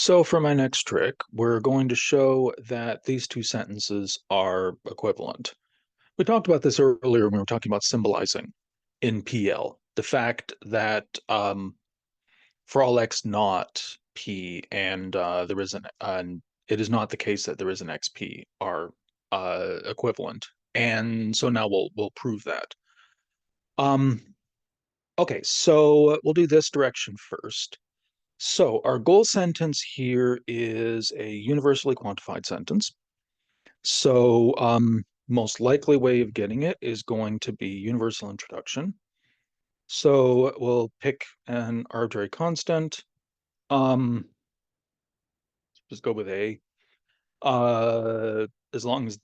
So for my next trick, we're going to show that these two sentences are equivalent. We talked about this earlier when we were talking about symbolizing in PL. The fact that for all x not p and there is an it is not the case that there is an xp are equivalent. And so now we'll prove that. Um, okay, so we'll do this direction first. So our goal sentence here is a universally quantified sentence. So most likely way of getting it is going to be universal introduction. So we'll pick an arbitrary constant. Um, just go with A. As long as,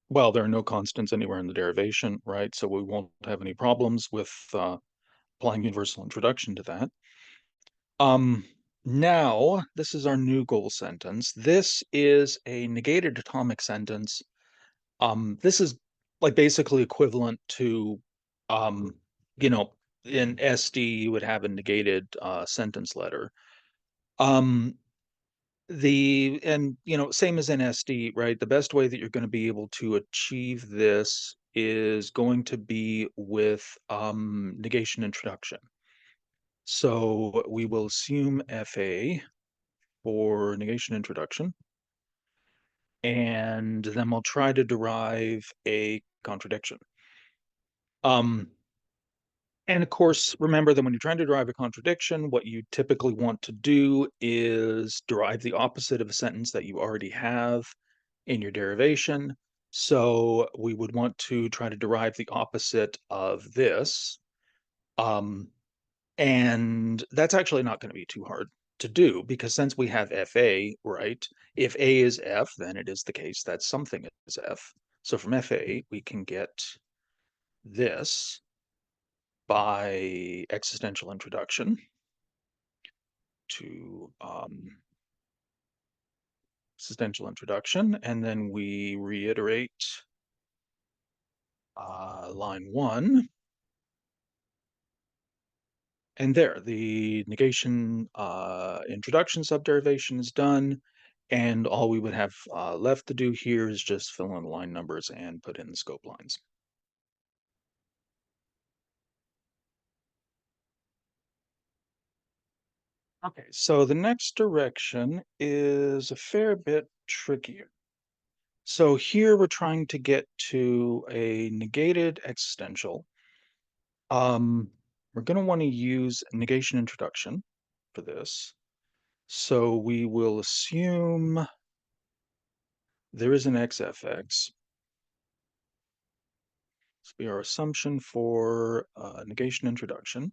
well, there are no constants anywhere in the derivation, right? So we won't have any problems with applying universal introduction to that. Um, Now, this is our new goal sentence. This is a negated atomic sentence. This is like basically equivalent to, um, you know, in SD, you would have a negated sentence letter. Um, same as in SD, right? The best way that you're going to be able to achieve this is going to be with negation introduction. So we will assume FA for negation introduction, and then we'll try to derive a contradiction. Um, and of course, remember that when you're trying to derive a contradiction, what you typically want to do is derive the opposite of a sentence that you already have in your derivation. So we would want to try to derive the opposite of this. Um, And that's actually not going to be too hard to do because since we have FA, right, if A is F, then it is the case that something is F. So from FA, we can get this by existential introduction to existential introduction, and then we reiterate line 1. And there, the negation introduction subderivation is done. And all we would have left to do here is just fill in the line numbers and put in the scope lines. Okay, so the next direction is a fair bit trickier. So here we're trying to get to a negated existential. We're going to want to use negation introduction for this. So we will assume there is an xfx. This will be our assumption for negation introduction.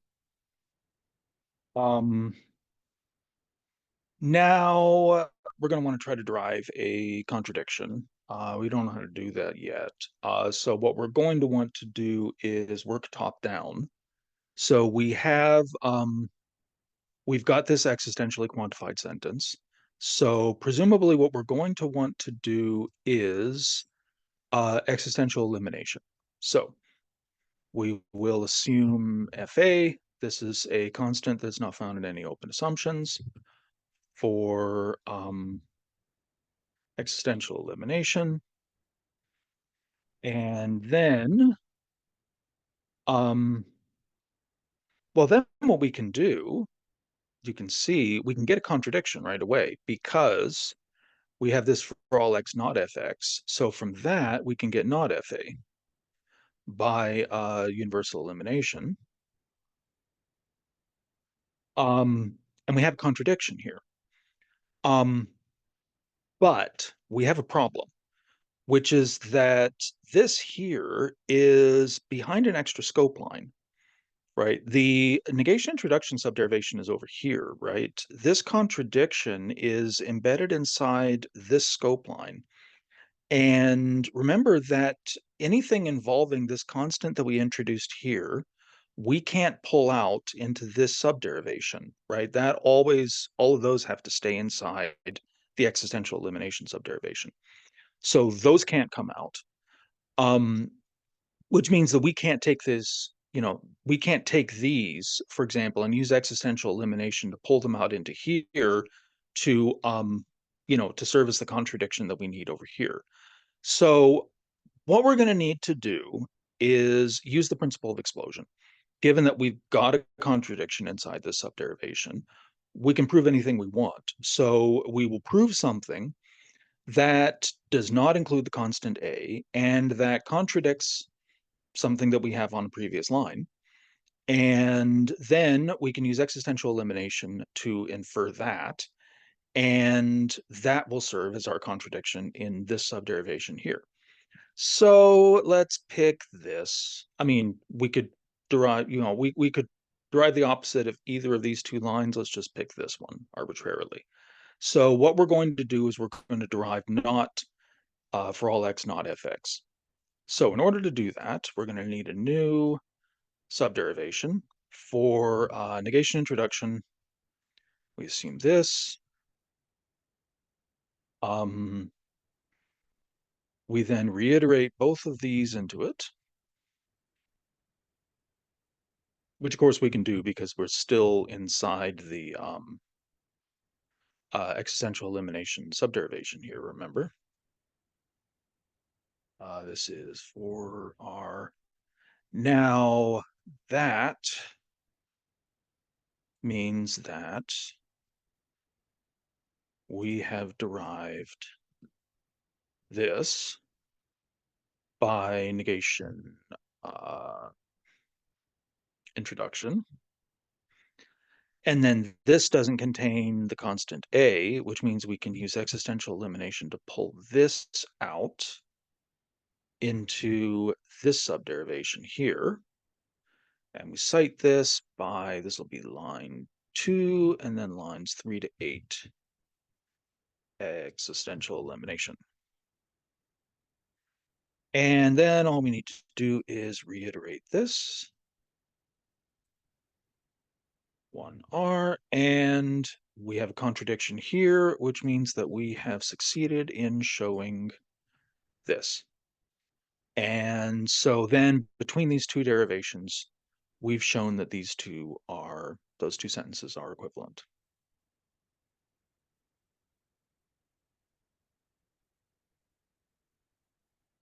Now we're going to want to try to derive a contradiction. We don't know how to do that yet. So what we're going to want to do is work top down. So we've got this existentially quantified sentence. So presumably what we're going to want to do is existential elimination. So we will assume FA. This is a constant that's not found in any open assumptions for existential elimination. And then, um, well, then what we can do, you can see, we can get a contradiction right away because we have this for all x not fx. So from that, we can get not fa by universal elimination. And we have contradiction here. But we have a problem, which is that this here is behind an extra scope line, right? The negation introduction subderivation is over here, right? This contradiction is embedded inside this scope line. And remember that anything involving this constant that we introduced here, we can't pull out into this subderivation, right? That always, all of those have to stay inside the existential elimination subderivation. So those can't come out, which means that we can't take this, we can't take these, for example, and use existential elimination to pull them out into here to to serve as the contradiction that we need over here. So what we're going to need to do is use the principle of explosion. Given that we've got a contradiction inside this subderivation, we can prove anything we want. So we will prove something that does not include the constant a and that contradicts something that we have on a previous line. And then we can use existential elimination to infer that. And that will serve as our contradiction in this subderivation here. So let's pick this. I mean, we could derive, we could derive the opposite of either of these two lines. Let's just pick this one arbitrarily. So what we're going to do is we're going to derive not for all x, not fx. So in order to do that, we're going to need a new subderivation for negation introduction. We assume this. We then reiterate both of these into it, which of course we can do because we're still inside the existential elimination subderivation here, remember? This is for R. Now, that means that we have derived this by negation introduction. And then this doesn't contain the constant a, which means we can use existential elimination to pull this out into this subderivation here. And we cite this by, this will be line 2 and then lines 3 to 8, existential elimination. And then all we need to do is reiterate this 1R, and we have a contradiction here, which means that we have succeeded in showing this. And so then between these two derivations, we've shown that those two sentences are equivalent.